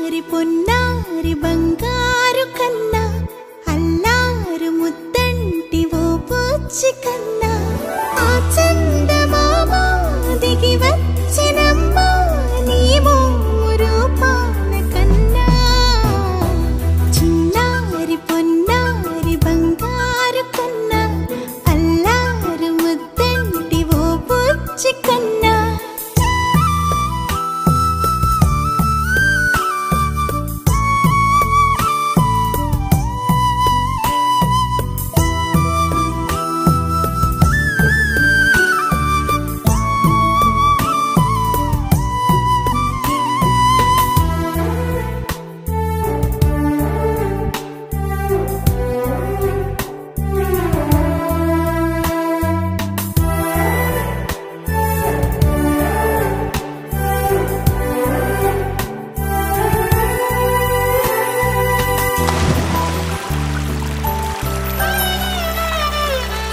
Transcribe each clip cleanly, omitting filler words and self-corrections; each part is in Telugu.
చిన్నారి పొన్నారి బంగారు కన్నా అల్లారు ముద్దంటి ఓ పూచి కన్నా ఆ చందమామ దిగి వచ్చినమ్మా నీ రూపాన కన్నా చిన్నారి పొన్నారి బంగారు కన్నా అల్లారు ముద్దంటి ఓ పూచి కన్నా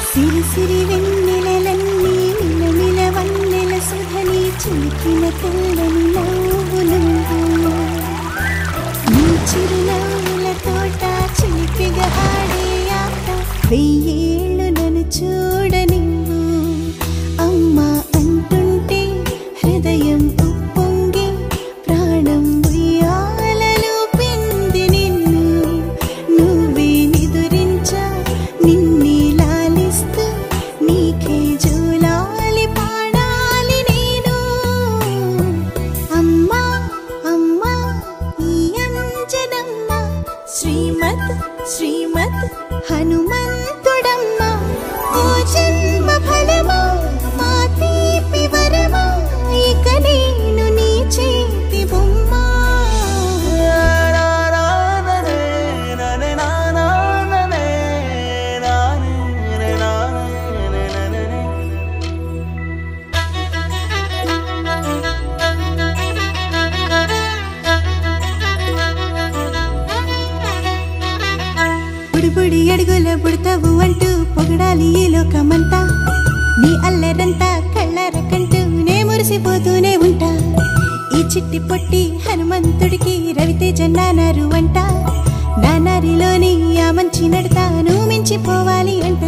సిరి సిరి వెన్నెలన్నీ మిలమిల వన్నెల సుధని చిలికిన తెల్లని నవ్వులు నీ చిరునవ్వుల తోట చిలిపిగా ఆడే ఆట వెయ్యేళ్ళు నన్ను చూడనివ్వు అమ్మా అంటుంటే హృదయం ఉప్పొంగి ప్రాణం ఉయ్యాలలో పిండి నిన్ను నువ్వే నిదురించా నిన్నే నీకే జూలాలి పాడాలి నేను అమ్మా అమ్మా ఈ అంజనమ్మ శ్రీమత్ శ్రీమత్ హనుమంతుడమ్మ ఓ జన్మ ఫలమా మా తీపి వరమా ఇక నేను నీ చేతి బొమ్మ బుడి అడుగుల బుడతావు అంటూ పొగడాలి ఈ లోకమంతా నీ అల్లరంతా కళ్ళరకంటూ నే మురిసిపోతూనే ఉంటా ఈ చిట్టి పొట్టి హనుమంతుడికి రవితేజ నానారు అంట నానారిలోని ఆ మంచి నడతాను మించిపోవాలి అంట.